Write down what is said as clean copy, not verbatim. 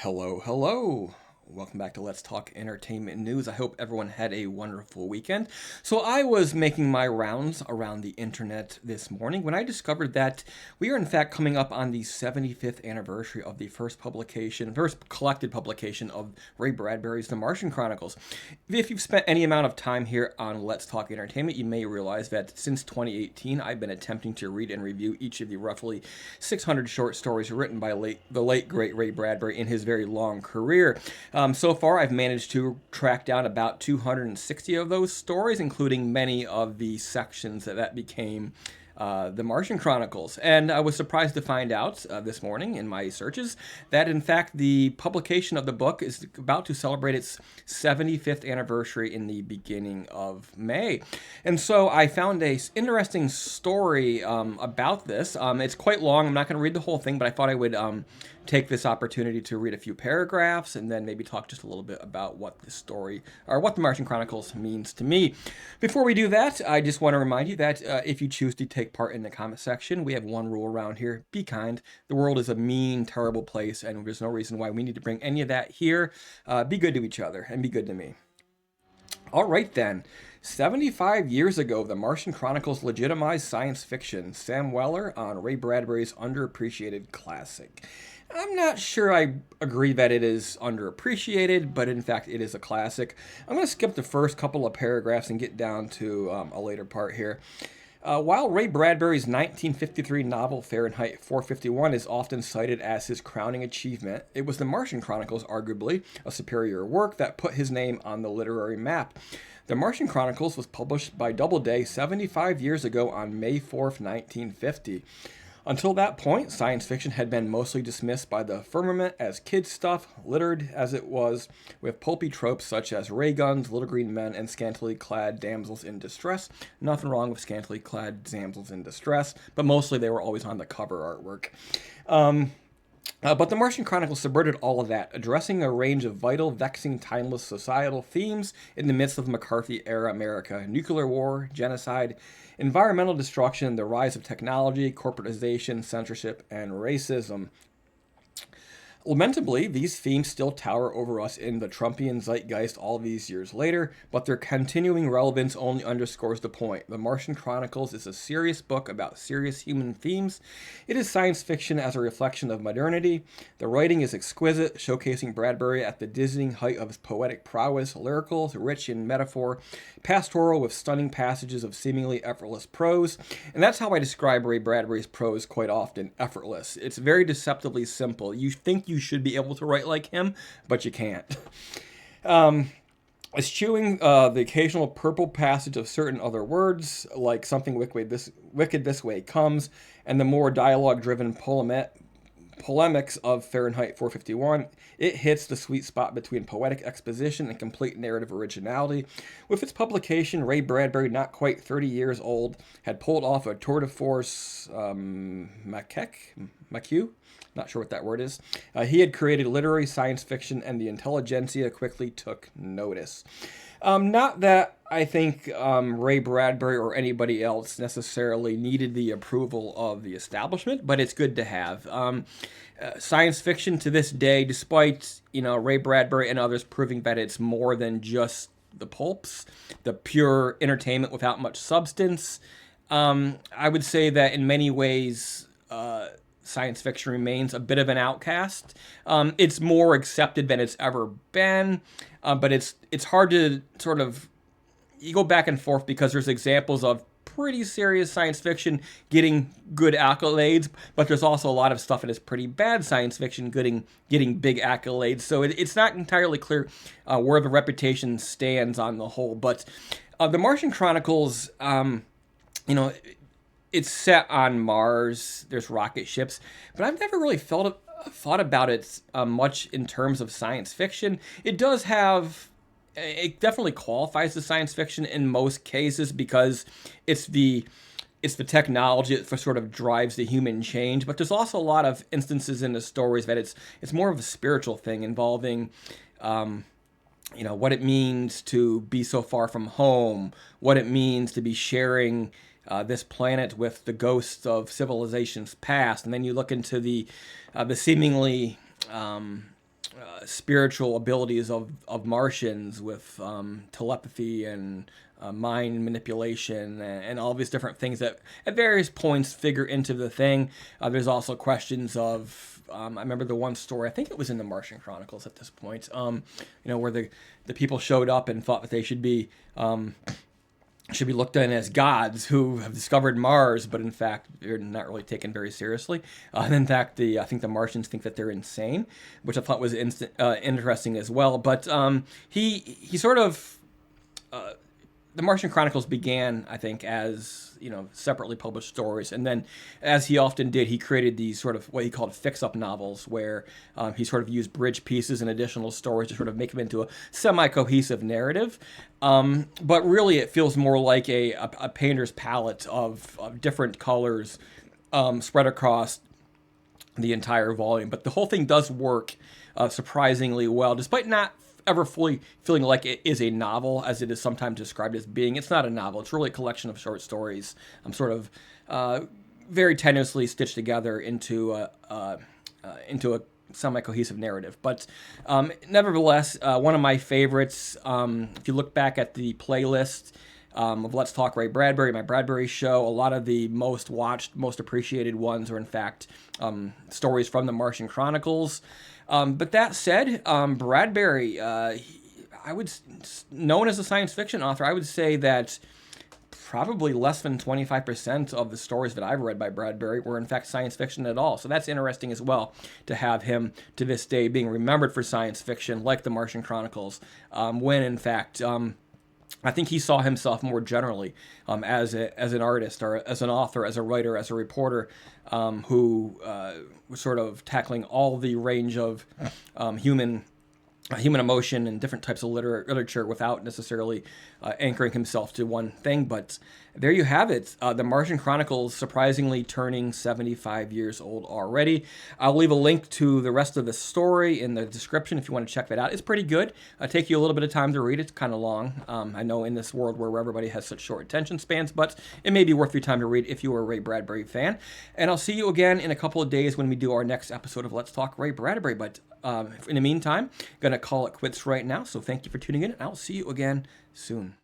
Hello, hello. Welcome back to Let's Talk Entertainment News. I hope everyone had a wonderful weekend. So I was making my rounds around the internet this morning when I discovered that we are in fact coming up on the 75th anniversary of the first collected publication of Ray Bradbury's The Martian Chronicles. If you've spent any amount of time here on Let's Talk Entertainment, you may realize that since 2018, I've been attempting to read and review each of the roughly 600 short stories written by the late great Ray Bradbury in his very long career. So far, I've managed to track down about 260 of those stories, including many of the sections that became the Martian Chronicles. And I was surprised to find out this morning in my searches that, in fact, the publication of the book is about to celebrate its 75th anniversary in the beginning of May. And so I found a interesting story about this. It's quite long. I'm not going to read the whole thing, but I thought I would take this opportunity to read a few paragraphs and then maybe talk just a little bit about what the story or what the Martian Chronicles means to me. Before we do that, I just want to remind you that if you choose to take part in the comment section, we have one rule around here: be kind. The world is a mean, terrible place, and there's no reason why we need to bring any of that here. Be good to each other and be good to me. All right then. 75 years ago, the Martian Chronicles legitimized science fiction. Sam Weller on Ray Bradbury's underappreciated classic. I'm not sure I agree that it is underappreciated, but in fact it is a classic. I'm going to skip the first couple of paragraphs and get down to a later part here. While Ray Bradbury's 1953 novel Fahrenheit 451 is often cited as his crowning achievement, it was The Martian Chronicles, arguably a superior work, that put his name on the literary map. The Martian Chronicles was published by Doubleday 75 years ago on May 4th, 1950. Until that point, science fiction had been mostly dismissed by the firmament as kid stuff, littered as it was with pulpy tropes such as ray guns, little green men, and scantily clad damsels in distress. Nothing wrong with scantily clad damsels in distress, but mostly they were always on the cover artwork. But the Martian Chronicles subverted all of that, addressing a range of vital, vexing, timeless societal themes in the midst of McCarthy-era America: nuclear war, genocide, environmental destruction, the rise of technology, corporatization, censorship, and racism. Lamentably, these themes still tower over us in the Trumpian zeitgeist all these years later, but their continuing relevance only underscores the point. The Martian Chronicles is a serious book about serious human themes. It is science fiction as a reflection of modernity. The writing is exquisite, showcasing Bradbury at the dizzying height of his poetic prowess, lyrical, rich in metaphor, pastoral with stunning passages of seemingly effortless prose. And that's how I describe Ray Bradbury's prose quite often: effortless. It's very deceptively simple. You think you should be able to write like him, but you can't. Eschewing the occasional purple passage of certain other words, like something wicked this way comes, and the more dialogue-driven polemics of Fahrenheit 451, it hits the sweet spot between poetic exposition and complete narrative originality. With its publication, Ray Bradbury, not quite 30 years old, had pulled off a tour de force maquette. Not sure what that word is. He had created literary science fiction, and the intelligentsia quickly took notice. Not that I think Ray Bradbury or anybody else necessarily needed the approval of the establishment, but it's good to have. Science fiction to this day, despite Ray Bradbury and others proving that it's more than just the pulps, the pure entertainment without much substance, I would say that in many ways science fiction remains a bit of an outcast. It's more accepted than it's ever been, but it's hard to sort of, you go back and forth because there's examples of pretty serious science fiction getting good accolades, but there's also a lot of stuff that is pretty bad science fiction getting big accolades. So it's not entirely clear where the reputation stands on the whole. But the Martian Chronicles, it's set on Mars. There's rocket ships, but I've never really thought about it much in terms of science fiction. It definitely qualifies as science fiction in most cases because it's the technology that sort of drives the human change. But there's also a lot of instances in the stories that it's more of a spiritual thing involving what it means to be so far from home, what it means to be sharing this planet with the ghosts of civilizations past. And then you look into the seemingly spiritual abilities of Martians with telepathy and mind manipulation and all these different things that at various points figure into the thing. There's also questions of I remember the one story, I think it was in the Martian Chronicles at this point, where the people showed up and thought that they should be looked at as gods who have discovered Mars, but in fact they're not really taken very seriously. And in fact, I think the Martians think that they're insane, which I thought was interesting as well. But he sort of the Martian Chronicles began, I think, as separately published stories, and then, as he often did, he created these sort of what he called fix-up novels, where he sort of used bridge pieces and additional stories to sort of make them into a semi-cohesive narrative. But really, it feels more like a painter's palette of different colors spread across the entire volume. But the whole thing does work surprisingly well, despite not ever fully feeling like it is a novel, as it is sometimes described as being. It's not a novel. It's really a collection of short stories, sort of very tenuously stitched together into a semi-cohesive narrative. But nevertheless, one of my favorites. If you look back at the playlist of Let's Talk Ray Bradbury, my Bradbury show, a lot of the most watched, most appreciated ones are in fact stories from the Martian Chronicles. But that said, Bradbury, known as a science fiction author, I would say that probably less than 25% of the stories that I've read by Bradbury were in fact science fiction at all. So that's interesting as well, to have him to this day being remembered for science fiction like the Martian Chronicles, when in fact I think he saw himself more generally as an artist, or as an author, as a writer, as a reporter, who was sort of tackling all the range of human emotion and different types of literature without necessarily anchoring himself to one thing. But there you have it. The Martian Chronicles surprisingly turning 75 years old already. I'll leave a link to the rest of the story in the description if you want to check that out. It's pretty good. It'll take you a little bit of time to read. It's kind of long. I know in this world where everybody has such short attention spans, but it may be worth your time to read if you are a Ray Bradbury fan. And I'll see you again in a couple of days when we do our next episode of Let's Talk Ray Bradbury. But in the meantime, going to call it quits right now. So thank you for tuning in, and I'll see you again soon.